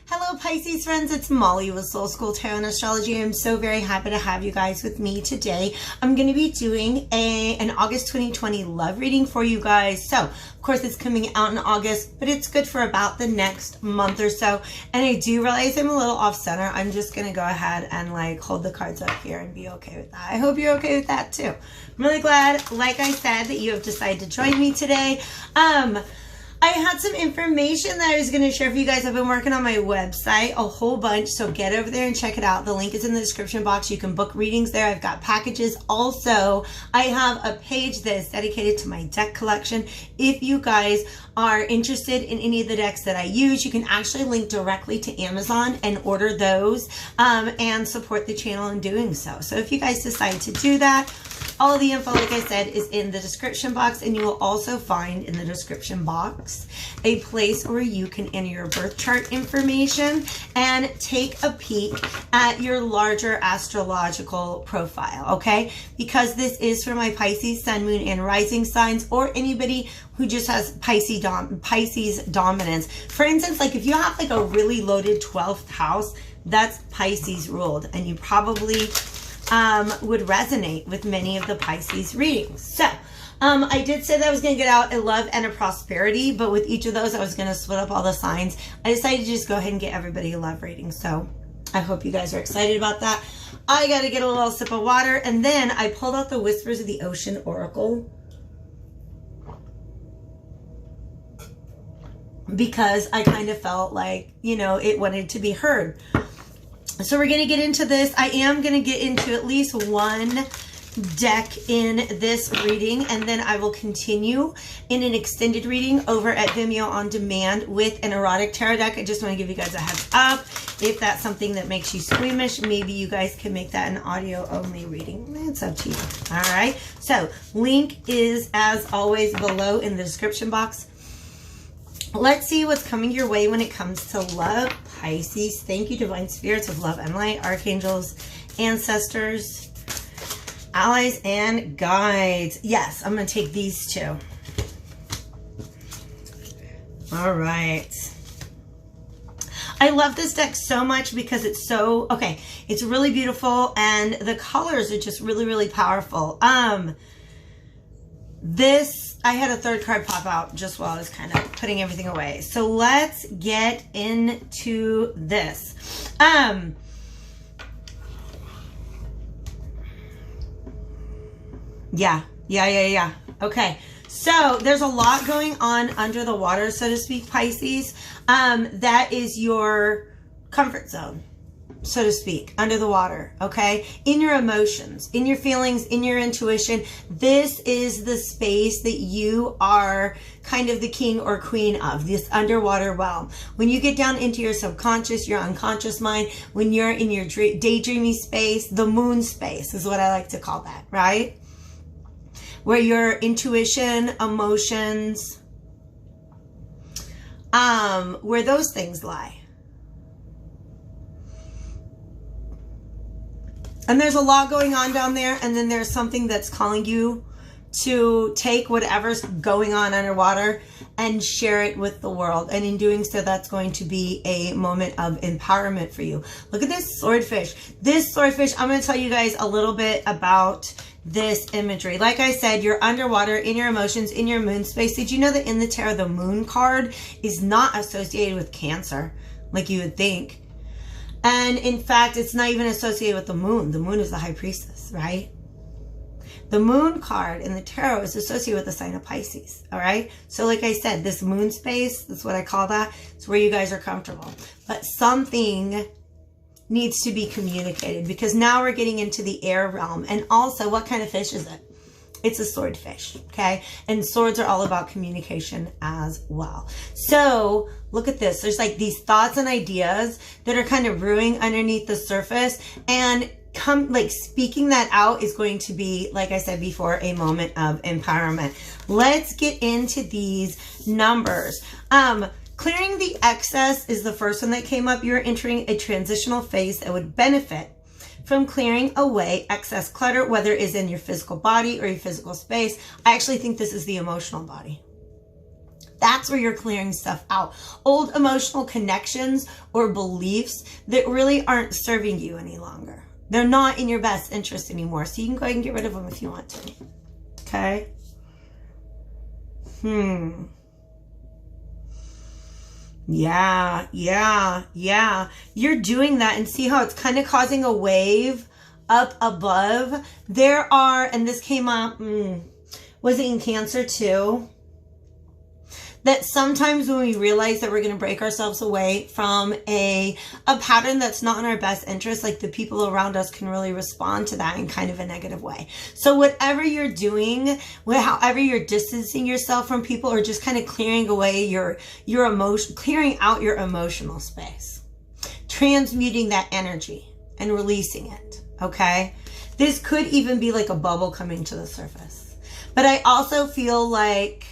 Hello Pisces friends, it's Molly with Soul School Tarot and Astrology. I'm so very happy to have you guys with me today. I'm going to be doing an August 2020 love reading for you guys. So, of course, it's coming out in August, but it's good for about the next month or so. And I do realize I'm a little off center. I'm just going to go ahead and hold the cards up here and be okay with that. I hope you're okay with that too. I'm really glad, like I said, that you have decided to join me today. I had some information that I was going to share for you guys. I've been working on my website a whole bunch, so get over there and check it out. The link is in the description box. You can book readings there. I've got packages. Also, I have a page that is dedicated to my deck collection. If you guys are interested in any of the decks that I use, you can actually link directly to Amazon and order those and support the channel in doing so. So if you guys decide to do that, all of the info, like I said, is in the description box, and you will also find in the description box a place where you can enter your birth chart information and take a peek at your larger astrological profile, okay? Because this is for my Pisces, Sun, Moon, and Rising signs, or anybody who just has Pisces dominance. For instance, if you have a really loaded 12th house, that's Pisces ruled, and you probably would resonate with many of the Pisces readings. So, I did say that I was going to get out a love and a prosperity, but with each of those, I was going to split up all the signs. I decided to just go ahead and get everybody a love reading. So, I hope you guys are excited about that. I got to get a little sip of water, and then I pulled out the Whispers of the Ocean Oracle because I kind of felt like, it wanted to be heard. So we're going to get into this. I am going to get into at least one deck in this reading, and then I will continue in an extended reading over at Vimeo on demand with an erotic tarot deck. I just want to give you guys a heads up. If that's something that makes you squeamish, maybe you guys can make that an audio only reading. It's up to you. All right. So link is, as always, below in the description box. Let's see what's coming your way when it comes to love, Pisces. Thank you, divine spirits of love and light, archangels, ancestors, allies, and guides. Yes, I'm going to take these two. All right. I love this deck so much because it's so, it's really beautiful, and the colors are just really, really powerful. I had a third card pop out just while I was kind of putting everything away. So let's get into this. Yeah. Okay. So there's a lot going on under the water, so to speak, Pisces. That is your comfort zone, so to speak, under the water, okay? In your emotions, in your feelings, in your intuition. This is the space that you are kind of the king or queen of, this underwater realm. When you get down into your subconscious, your unconscious mind, when you're in your daydreamy space, the moon space is what I like to call that, right? Where your intuition, emotions, where those things lie. And there's a lot going on down there, and then there's something that's calling you to take whatever's going on underwater and share it with the world. And in doing so, that's going to be a moment of empowerment for you. Look at this swordfish. This swordfish, I'm going to tell you guys a little bit about this imagery. Like I said, you're underwater, in your emotions, in your moon space. Did you know that in the tarot, the moon card is not associated with Cancer like you would think? And in fact, it's not even associated with the moon. The moon is the high priestess, right? The moon card in the tarot is associated with the sign of Pisces, all right? So like I said, this moon space, that's what I call that. It's where you guys are comfortable. But something needs to be communicated, because now we're getting into the air realm. And also, what kind of fish is it? It's a swordfish, okay? And swords are all about communication as well. So look at this. There's these thoughts and ideas that are kind of brewing underneath the surface, and speaking that out is going to be, like I said before, a moment of empowerment. Let's get into these numbers. Clearing the excess is the first one that came up. You're entering a transitional phase that would benefit from clearing away excess clutter, whether it is in your physical body or your physical space. I actually think this is the emotional body. That's where you're clearing stuff out. Old emotional connections or beliefs that really aren't serving you any longer. They're not in your best interest anymore. So you can go ahead and get rid of them if you want to. Okay? Yeah. You're doing that, and see how it's kind of causing a wave up above. There are, and this came up, was it in Cancer too? That sometimes when we realize that we're going to break ourselves away from a pattern that's not in our best interest, like the people around us can really respond to that in kind of a negative way. So whatever you're doing, however you're distancing yourself from people, or just kind of clearing away your emotion, clearing out your emotional space, transmuting that energy and releasing it. Okay. This could even be like a bubble coming to the surface. But I also feel like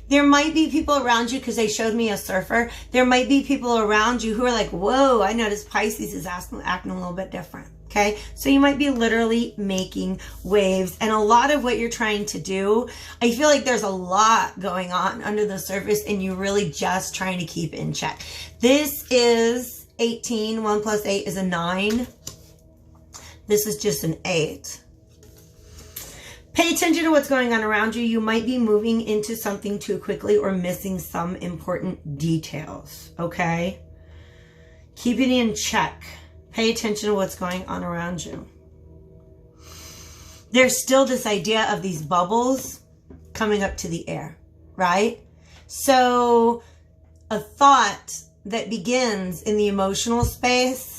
there might be people around you, because they showed me a surfer. There might be people around you who are like, whoa, I noticed Pisces is acting a little bit different. Okay. So you might be literally making waves. And a lot of what you're trying to do, I feel like there's a lot going on under the surface, and you're really just trying to keep it in check. This is 18. 1 plus 8 is a 9. This is just an 8. Pay attention to what's going on around you. You might be moving into something too quickly or missing some important details, okay? Keep it in check. Pay attention to what's going on around you. There's still this idea of these bubbles coming up to the air, right? So a thought that begins in the emotional space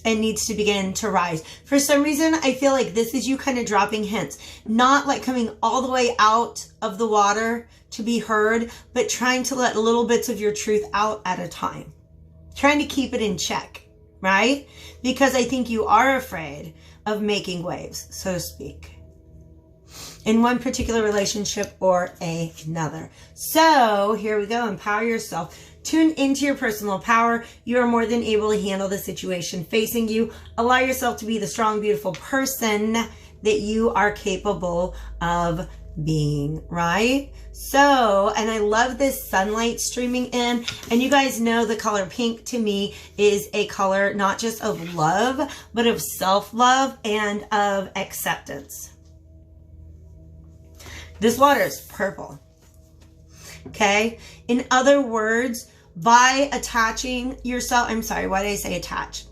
and needs to begin to rise. For some reason, I feel like this is you kind of dropping hints, not like coming all the way out of the water to be heard, but trying to let little bits of your truth out at a time, trying to keep it in check, right? Because I think you are afraid of making waves, so to speak, in one particular relationship or another. So here we go. Empower yourself. Tune into your personal power. You are more than able to handle the situation facing you. Allow yourself to be the strong, beautiful person that you are capable of being, right? So, and I love this sunlight streaming in. And you guys know the color pink to me is a color not just of love, but of self-love and of acceptance. This water is purple. Okay. In other words, by attaching yourself, I'm sorry, why did I say attach?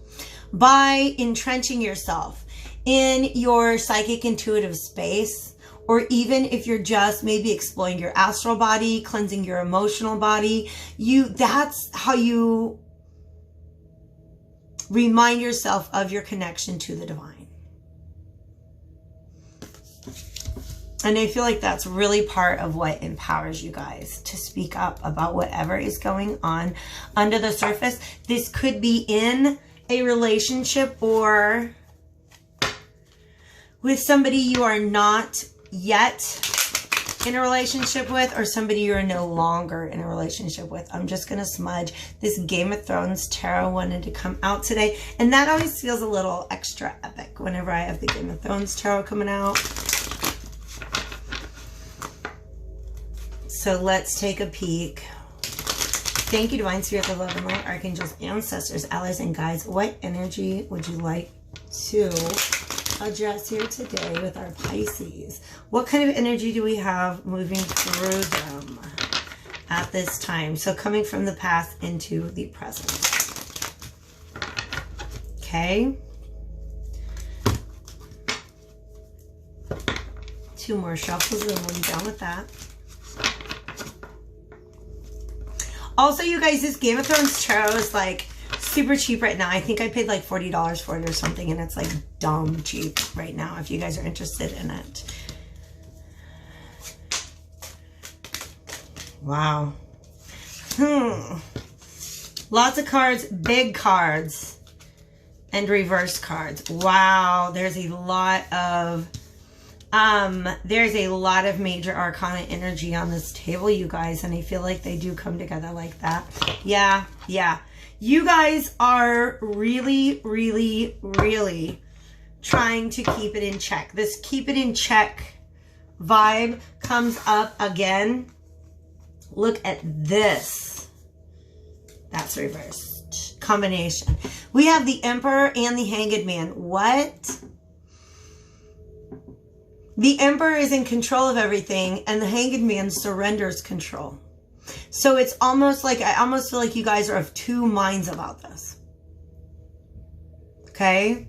By entrenching yourself in your psychic intuitive space, or even if you're just maybe exploring your astral body, cleansing your emotional body, that's how you remind yourself of your connection to the divine. And I feel like that's really part of what empowers you guys to speak up about whatever is going on under the surface. This could be in a relationship or with somebody you are not yet in a relationship with, or somebody you are no longer in a relationship with. I'm just going to smudge. This Game of Thrones tarot wanted to come out today. And that always feels a little extra epic whenever I have the Game of Thrones tarot coming out. So let's take a peek. Thank you, Divine Spirit, the love and light, archangels, ancestors, allies, and guides. What energy would you like to address here today with our Pisces? What kind of energy do we have moving through them at this time? So coming from the past into the present. Okay. 2 more shuffles and we'll be done with that. Also, you guys, this Game of Thrones tarot is like super cheap right now. I think I paid like $40 for it or something, and it's like dumb cheap right now if you guys are interested in it. Wow. Lots of cards, big cards, and reverse cards. Wow, there's a lot of major arcana energy on this table, you guys, and I feel like they do come together like that. Yeah. You guys are really, really, really trying to keep it in check. This keep it in check vibe comes up again Look at this. That's reversed. Combination. We have the Emperor and the Hanged Man. What? The Emperor is in control of everything, and the Hanged Man surrenders control. So it's almost like, I almost feel like you guys are of two minds about this. Okay?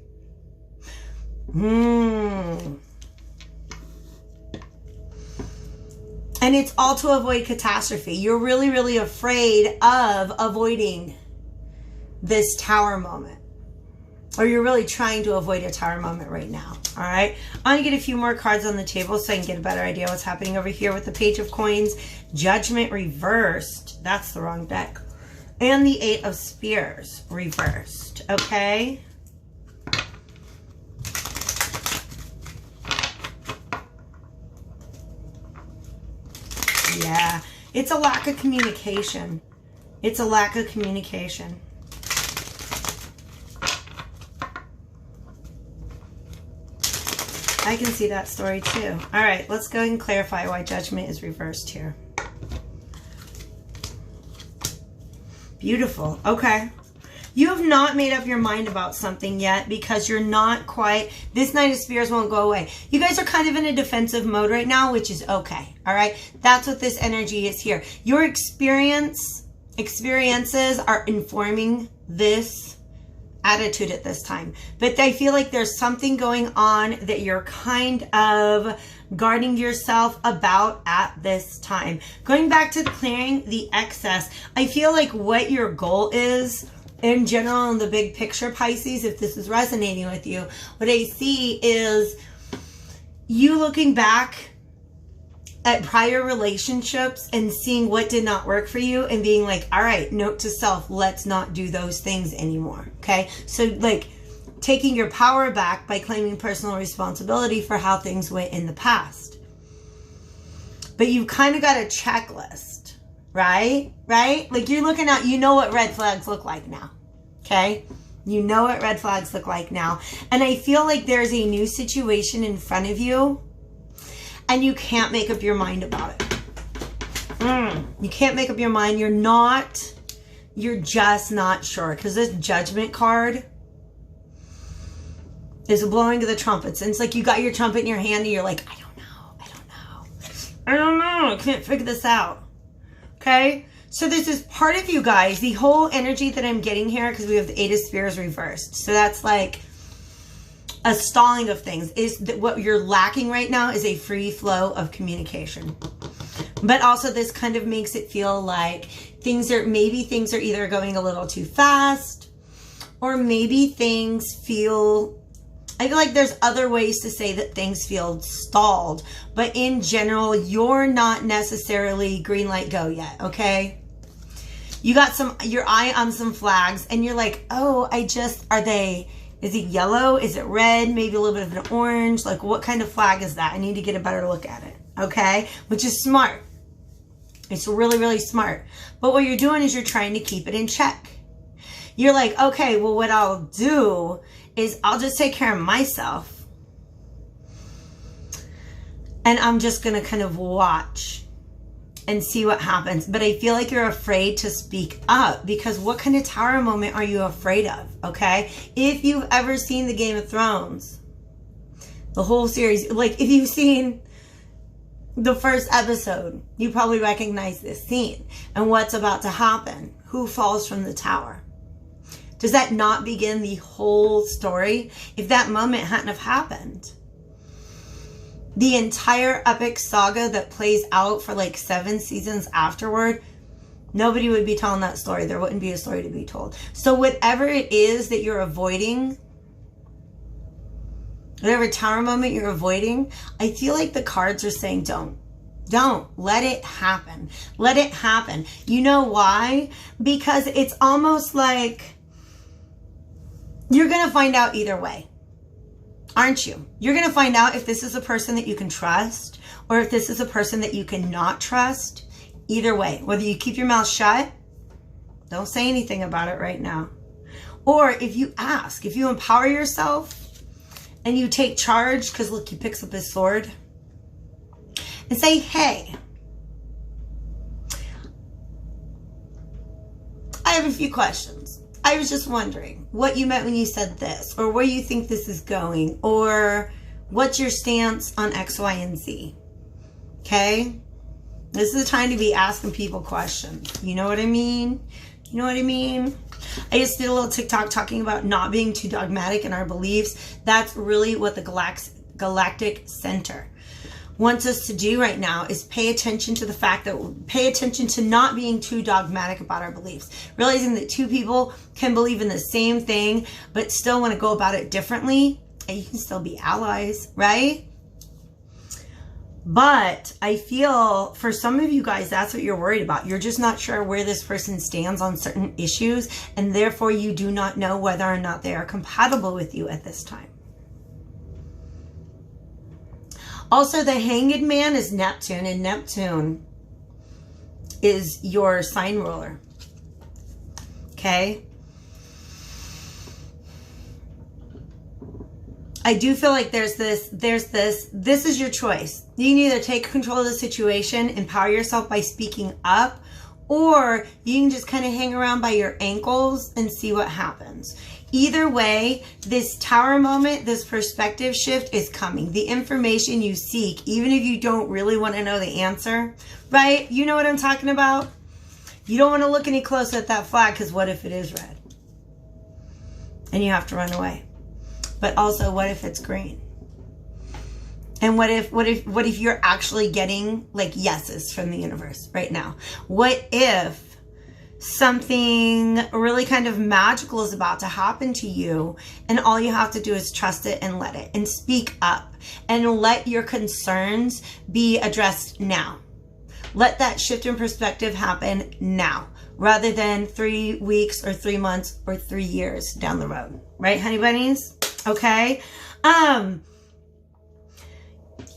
And it's all to avoid catastrophe. You're really, really afraid of avoiding this tower moment. Or you're really trying to avoid a tower moment right now. All right. I'm going to get a few more cards on the table so I can get a better idea what's happening over here with the Page of Coins. Judgment reversed. That's the wrong deck. And the Eight of Spears reversed. Okay. Yeah. It's a lack of communication. It's a lack of communication. I can see that story too. All right, let's go and clarify why Judgment is reversed here. Beautiful. Okay. You have not made up your mind about something yet because you're not quite, this Knight of Spears won't go away. You guys are kind of in a defensive mode right now, which is okay. All right. That's what this energy is here. Your experiences are informing this attitude at this time. But I feel like there's something going on that you're kind of guarding yourself about at this time. Going back to clearing the excess, I feel like what your goal is in general in the big picture, Pisces, if this is resonating with you, what I see is you looking back at prior relationships and seeing what did not work for you and being like, all right, note to self, let's not do those things anymore. Okay. So like taking your power back by claiming personal responsibility for how things went in the past. But you've kind of got a checklist, right? Right? Like you're looking at, you know what red flags look like now. Okay. You know what red flags look like now. And I feel like there's a new situation in front of you and you can't make up your mind about it. You can't make up your mind. You're just not sure. Because this Judgment card is blowing to the trumpets. And it's like you got your trumpet in your hand and you're like, I don't know. I can't figure this out. Okay? So this is part of you guys. The whole energy that I'm getting here, because we have the Eight of Spears reversed. So that's like a stalling of things. Is that what you're lacking right now is a free flow of communication. But also this kind of makes it feel like things are either going a little too fast, or maybe things feel, I feel like there's other ways to say that things feel stalled. But in general, you're not necessarily green light go yet, okay? You got your eye on some flags and you're like, oh, is it yellow? Is it red? Maybe a little bit of an orange? Like what kind of flag is that? I need to get a better look at it. Okay? Which is smart. It's really, really smart. But what you're doing is you're trying to keep it in check. You're like, okay, well, what I'll do is I'll just take care of myself. And I'm just going to kind of watch and see what happens. But I feel like you're afraid to speak up because what kind of tower moment are you afraid of? Okay. If you've ever seen the Game of Thrones, the whole series, like if you've seen the first episode, you probably recognize this scene and what's about to happen. Who falls from the tower? Does that not begin the whole story? If that moment hadn't have happened, the entire epic saga that plays out for like 7 seasons afterward, nobody would be telling that story. There wouldn't be a story to be told. So whatever it is that you're avoiding, whatever tower moment you're avoiding, I feel like the cards are saying don't let it happen. Let it happen. You know why? Because it's almost like you're going to find out either way. Aren't you? You're going to find out if this is a person that you can trust or if this is a person that you cannot trust. Either way, whether you keep your mouth shut, don't say anything about it right now. Or if you ask, if you empower yourself and you take charge, because look, he picks up his sword and say, hey, have a few questions. I was just wondering what you meant when you said this, or where you think this is going, or what's your stance on X, Y, and Z. Okay? This is the time to be asking people questions. You know what I mean? You know what I mean? I just did a little TikTok talking about not being too dogmatic in our beliefs. That's really what the Galactic Center wants us to do right now, is pay attention to the fact that, pay attention to not being too dogmatic about our beliefs. Realizing that two people can believe in the same thing, but still want to go about it differently, and you can still be allies, right? But I feel for some of you guys, that's what you're worried about. You're just not sure where this person stands on certain issues, and therefore you do not know whether or not they are compatible with you at this time. Also, the Hanged Man is Neptune, and Neptune is your sign ruler. Okay? I do feel like this is your choice. You can either take control of the situation, empower yourself by speaking up, or you can just kind of hang around by your ankles and see what happens. Either way, this tower moment, this perspective shift is coming. The information you seek, even if you don't really want to know the answer, right? You know what I'm talking about? You don't want to look any closer at that flag, because what if it is red? And you have to run away. But also, what if it's green? And what if you're actually getting like yeses from the universe right now? What if something really kind of magical is about to happen to you, and all you have to do is trust it and let it, and speak up, and let your concerns be addressed now. Let that shift in perspective happen now, rather than 3 weeks or 3 months or 3 years down the road. Right, honey bunnies? Okay.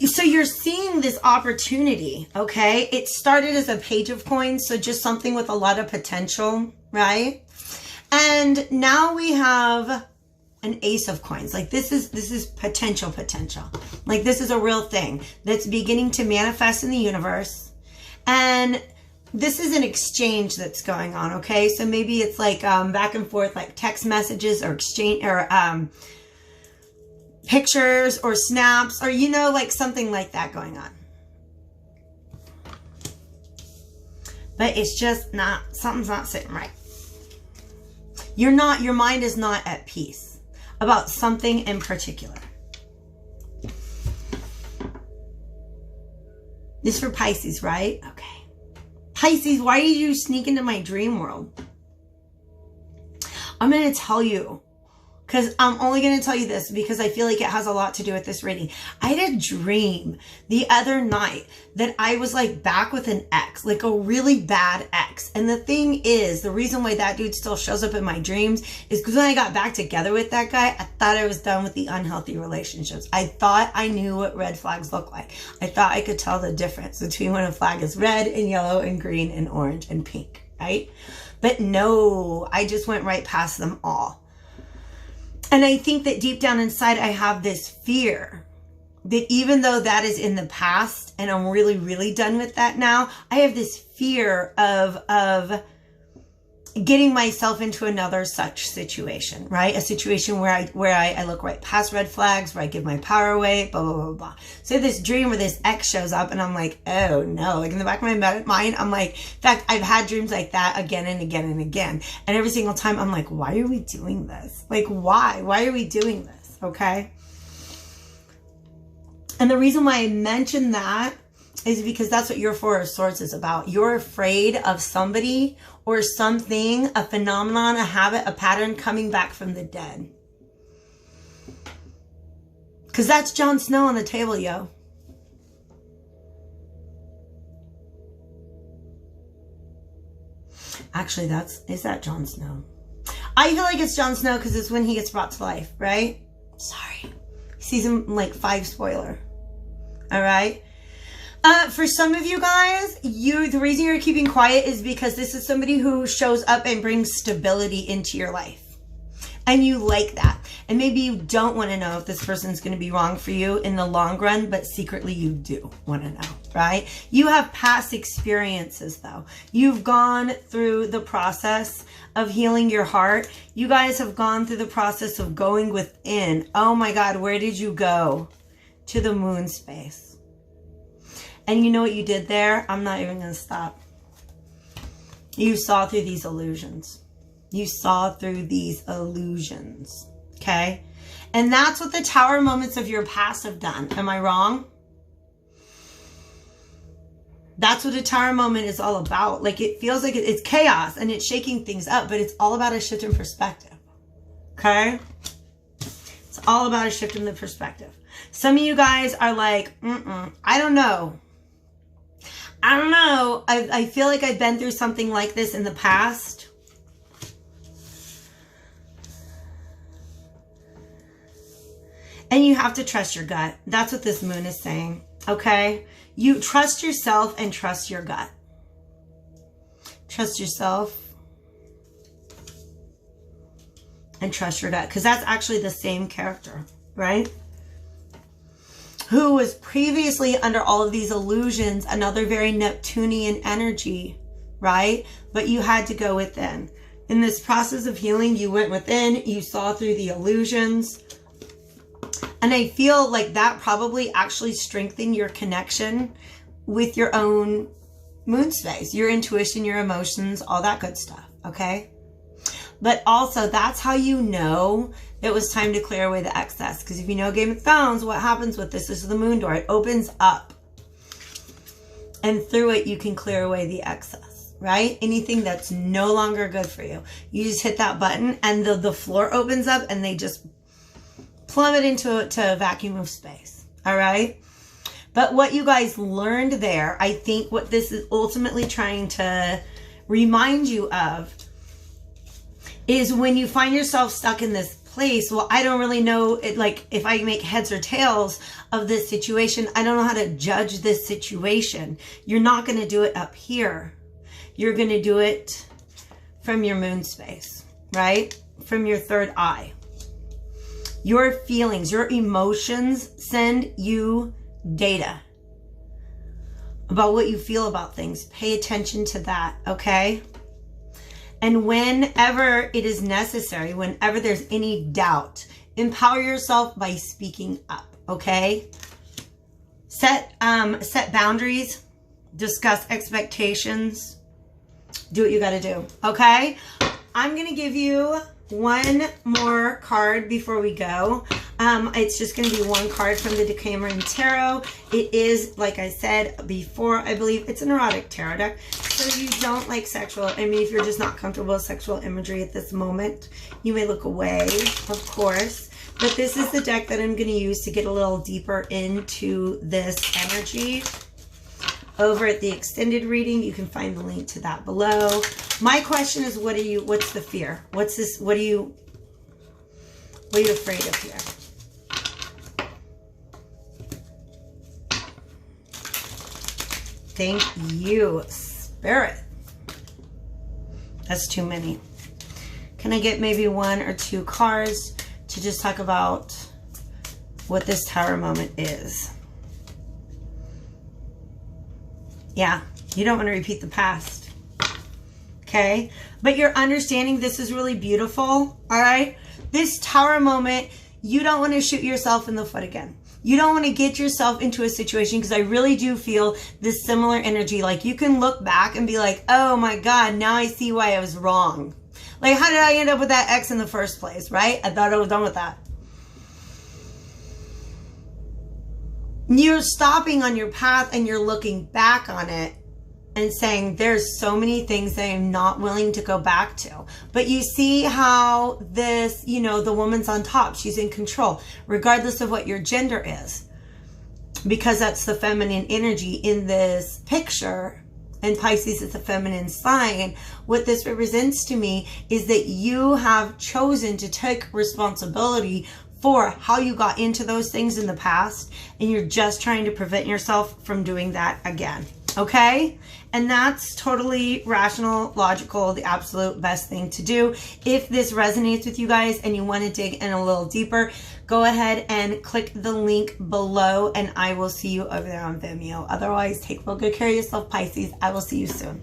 So you're seeing this opportunity, okay? It started as a page of coins, so just something with a lot of potential, right? And now we have an ace of coins. Like this is potential. Like this is a real thing that's beginning to manifest in the universe. And this is an exchange that's going on, okay? So maybe it's like back and forth, like text messages or exchange, or pictures or snaps, or you know, like something like that going on. But it's just not, something's not sitting right. Your mind is not at peace about something in particular. This is for Pisces, right? Okay. Pisces, why did you sneak into my dream world? I'm going to tell you, because I'm only going to tell you this because I feel like it has a lot to do with this reading. I had a dream the other night that I was like back with an ex, like a really bad ex. And the thing is, the reason why that dude still shows up in my dreams is because when I got back together with that guy, I thought I was done with the unhealthy relationships. I thought I knew what red flags look like. I thought I could tell the difference between when a flag is red and yellow and green and orange and pink, right? But no, I just went right past them all. And I think that deep down inside, I have this fear that even though that is in the past and I'm really, really done with that now, I have this fear of getting myself into another such situation, right? A situation where I look right past red flags, where I give my power away, blah, blah, blah, blah. So this dream where this ex shows up and I'm like, oh no, like in the back of my mind, I'm like, in fact, I've had dreams like that again and again and again. And every single time I'm like, why are we doing this? Like, why? Why are we doing this? Okay. And the reason why I mentioned that is because that's what your Four of Swords is about. You're afraid of somebody or something, a phenomenon, a habit, a pattern coming back from the dead. Because that's Jon Snow on the table, yo. Actually, is that Jon Snow? I feel like it's Jon Snow because it's when he gets brought to life, right? Sorry. Season like 5 spoiler. All right. For some of you guys, the reason you're keeping quiet is because this is somebody who shows up and brings stability into your life. And you like that. And maybe you don't want to know if this person's going to be wrong for you in the long run, but secretly you do want to know, right? You have past experiences though. You've gone through the process of healing your heart. You guys have gone through the process of going within. Oh my God, where did you go? To the moon space. And you know what you did there? I'm not even going to stop. You saw through these illusions. You saw through these illusions. Okay? And that's what the tower moments of your past have done. Am I wrong? That's what a tower moment is all about. Like, it feels like it's chaos and it's shaking things up, but it's all about a shift in perspective. Okay? It's all about a shift in the perspective. Some of you guys are like, I don't know. I don't know. I feel like I've been through something like this in the past. And you have to trust your gut. That's what this moon is saying. Okay? You trust yourself and trust your gut. Trust yourself and trust your gut. Because that's actually the same character, right? Who was previously under all of these illusions, another very Neptunian energy, right? But you had to go within. In this process of healing, you went within, you saw through the illusions. And I feel like that probably actually strengthened your connection with your own moon space, your intuition, your emotions, all that good stuff, okay? But also, that's how you know it was time to clear away the excess. Because if you know Game of Thrones, what happens with this? This is the moon door. It opens up. And through it, you can clear away the excess, right? Anything that's no longer good for you. You just hit that button and the floor opens up and they just plummet into a vacuum of space, all right? But what you guys learned there, I think what this is ultimately trying to remind you of is when you find yourself stuck in this place, well, I don't really know, like, if I make heads or tails of this situation. I don't know how to judge this situation. You're not going to do it up here. You're going to do it from your moon space, right? From your third eye. Your feelings, your emotions send you data about what you feel about things. Pay attention to that, okay? And whenever it is necessary, whenever there's any doubt, empower yourself by speaking up, okay? Set boundaries, discuss expectations, do what you gotta do, okay? I'm gonna give you one more card before we go. It's just going to be one card from the Decameron Tarot. It is, like I said before, I believe it's an erotic tarot deck. So you don't like sexual, I mean, if you're just not comfortable with sexual imagery at this moment, you may look away, of course. But this is the deck that I'm going to use to get a little deeper into this energy. Over at the extended reading, you can find the link to that below. My question is, what's the fear? What's this, what are you afraid of here? Thank you, Spirit. That's too many. Can I get maybe one or two cards to just talk about what this tower moment is? Yeah, you don't want to repeat the past. Okay? But you're understanding this is really beautiful. All right? This tower moment, you don't want to shoot yourself in the foot again. You don't want to get yourself into a situation, because I really do feel this similar energy. Like, you can look back and be like, oh my God, now I see why I was wrong. Like, how did I end up with that ex in the first place, right? I thought I was done with that. You're stopping on your path and you're looking back on it and saying, there's so many things that I'm not willing to go back to. But you see how this, you know, the woman's on top. She's in control, regardless of what your gender is. Because that's the feminine energy in this picture. And Pisces is a feminine sign. What this represents to me is that you have chosen to take responsibility for how you got into those things in the past, and you're just trying to prevent yourself from doing that again. Okay? And that's totally rational, logical, the absolute best thing to do. If this resonates with you guys and you want to dig in a little deeper, go ahead and click the link below and I will see you over there on Vimeo. Otherwise, take real good care of yourself, Pisces. I will see you soon.